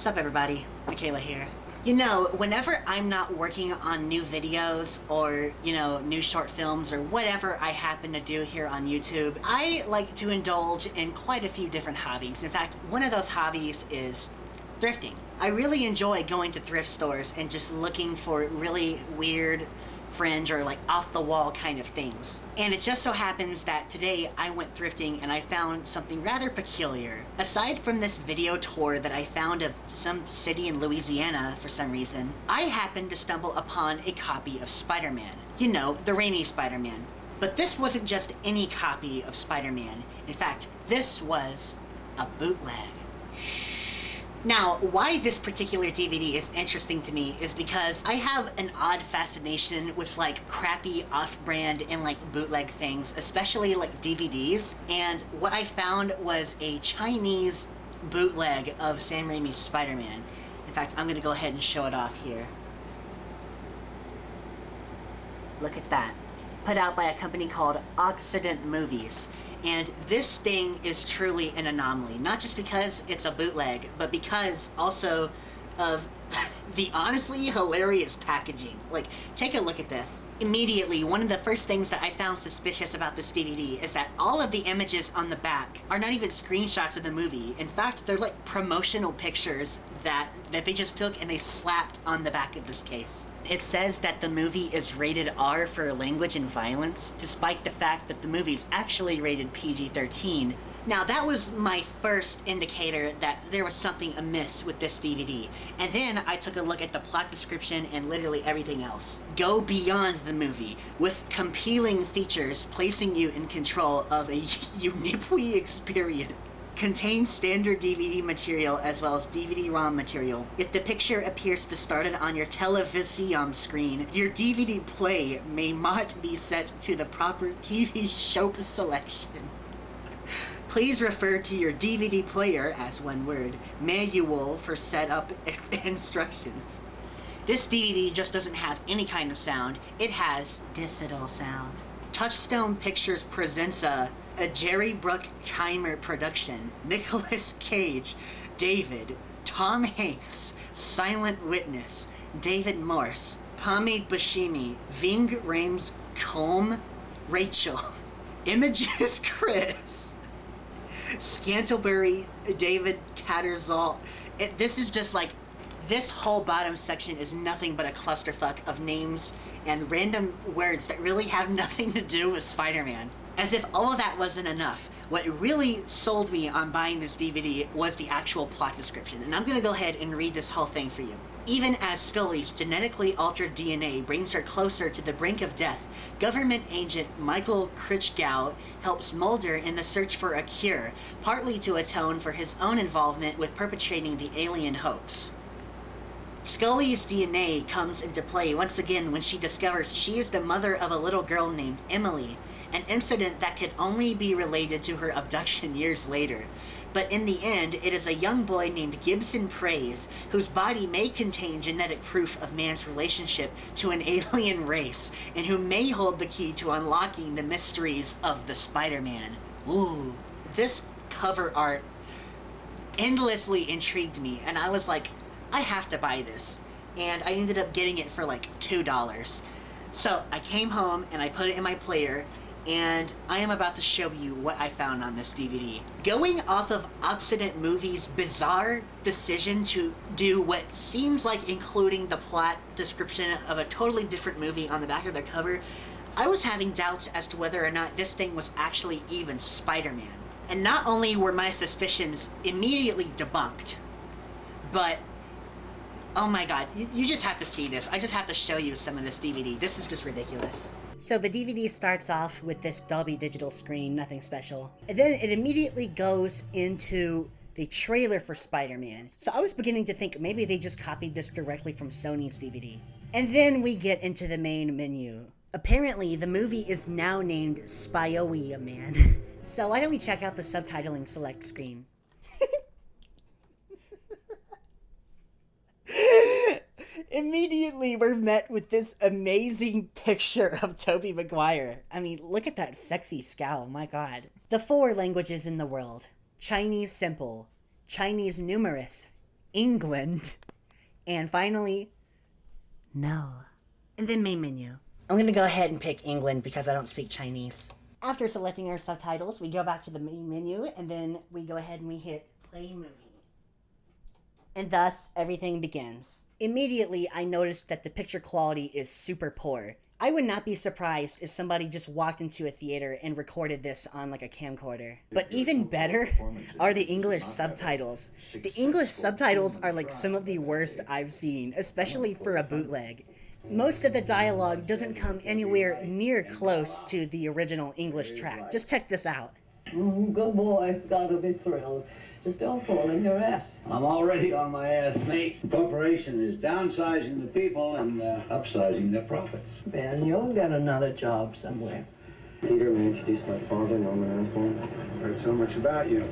What's up, everybody? Michaela here. You know, whenever I'm not working on new videos or, new short films or whatever I happen to do here on YouTube, I like to indulge in quite a few different hobbies. In fact, one of those hobbies is thrifting. I really enjoy going to thrift stores and just looking for really weird, fringe or like off the wall kind of things. And it just so happens that today I went thrifting and I found something rather peculiar. Aside from this video tour that I found of some city in Louisiana for some reason, I happened to stumble upon a copy of Spider-Man. You know, the Raimi Spider-Man. But this wasn't just any copy of Spider-Man. In fact, this was a bootleg. Now, why this particular DVD is interesting to me is because I have an odd fascination with like crappy off-brand and like bootleg things, especially like DVDs. And what I found was a Chinese bootleg of Sam Raimi's Spider-Man. In fact, I'm gonna go ahead and show it off here. Look at that. Put out by a company called Occident Movies. And this thing is truly an anomaly, not just because it's a bootleg, but because also of the honestly hilarious packaging. Like, take a look at this. Immediately, one of the first things that I found suspicious about this DVD is that all of the images on the back are not even screenshots of the movie. In fact, they're like promotional pictures that they just took and they slapped on the back of this case. It says that the movie is rated R for language and violence, despite the fact that the movie's actually rated PG-13. Now, that was my first indicator that there was something amiss with this DVD. And then I took a look at the plot description and literally everything else. Go beyond the movie, with compelling features placing you in control of a unique experience. Contains standard DVD material as well as DVD-ROM material. If the picture appears to start it on your television screen, your DVD play may not be set to the proper TV show selection. Please refer to your DVD player, as one word, manual for setup instructions. This DVD just doesn't have any kind of sound. It has digital sound. Touchstone Pictures presents a Jerry Bruckheimer production. Nicolas Cage, David, Tom Hanks, Silent Witness, David Morse, Pami Bashimi, Ving Rhames Colm, Rachel, Images Chris, Scantlebury, David Tattersall. This is just like, this whole bottom section is nothing but a clusterfuck of names and random words that really have nothing to do with Spider-Man. As if all of that wasn't enough, what really sold me on buying this DVD was the actual plot description, and I'm gonna go ahead and read this whole thing for you. Even as Scully's genetically altered DNA brings her closer to the brink of death, government agent Michael Krichgau helps Mulder in the search for a cure, partly to atone for his own involvement with perpetrating the alien hoax. Scully's DNA comes into play once again when she discovers she is the mother of a little girl named Emily, an incident that could only be related to her abduction years later. But in the end, it is a young boy named Gibson Praise, whose body may contain genetic proof of man's relationship to an alien race, and who may hold the key to unlocking the mysteries of the Spider-Man. Ooh, this cover art endlessly intrigued me, and I was like, I have to buy this. And I ended up getting it for like $2. So I came home and I put it in my player, and I am about to show you what I found on this DVD. Going off of Occident Movies' bizarre decision to do what seems like including the plot description of a totally different movie on the back of their cover, I was having doubts as to whether or not this thing was actually even Spider-Man. And not only were my suspicions immediately debunked, but oh my god, you just have to see this. I just have to show you some of this DVD. This is just ridiculous. So the DVD starts off with this Dolby Digital screen, nothing special. And then it immediately goes into the trailer for Spider-Man. So I was beginning to think maybe they just copied this directly from Sony's DVD. And then we get into the main menu. Apparently, the movie is now named Spy-O-Man. So why don't we check out the subtitling select screen? Immediately, we're met with this amazing picture of Tobey Maguire. I mean, look at that sexy scowl, my god. The 4 languages in the world. Chinese simple, Chinese numerous, England, and finally, no. And then main menu. I'm gonna go ahead and pick England because I don't speak Chinese. After selecting our subtitles, we go back to the main menu, and then we go ahead and we hit play movie. And thus, everything begins. Immediately, I noticed that the picture quality is super poor. I would not be surprised if somebody just walked into a theater and recorded this on like a camcorder. But even better are the English subtitles. The English subtitles are like some of the worst I've seen, especially for a bootleg. Most of the dialogue doesn't come anywhere near close to the original English track. Just check this out. Good boy, gotta be thrilled. Just don't fall in your ass. I'm already on my ass, mate. The corporation is downsizing the people and upsizing their profits. Ben, you'll get another job somewhere. Peter, may I introduce my father, Norman Osborn? Heard so much about you.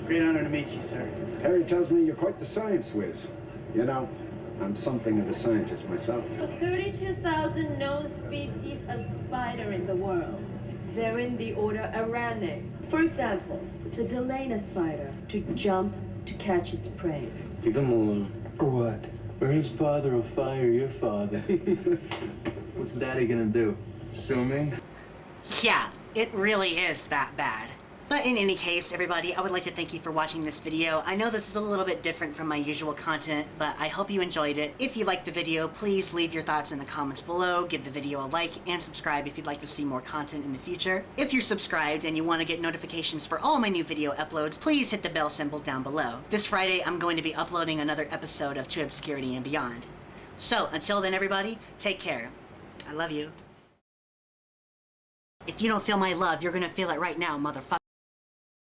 Great honor to meet you, sir. Harry tells me you're quite the science whiz. You know, I'm something of a scientist myself. 32,000 known species of spider in the world. They're in the order Aranae. For example, the Delana spider, to jump to catch its prey. Leave him alone. Or what? Or his father will fire your father. What's Daddy gonna do? Sue me? Yeah, it really is that bad. But in any case, everybody, I would like to thank you for watching this video. I know this is a little bit different from my usual content, but I hope you enjoyed it. If you liked the video, please leave your thoughts in the comments below, give the video a like, and subscribe if you'd like to see more content in the future. If you're subscribed and you want to get notifications for all my new video uploads, please hit the bell symbol down below. This Friday, I'm going to be uploading another episode of To Obscurity and Beyond. So, until then, everybody, take care. I love you. If you don't feel my love, you're gonna feel it right now, motherfucker.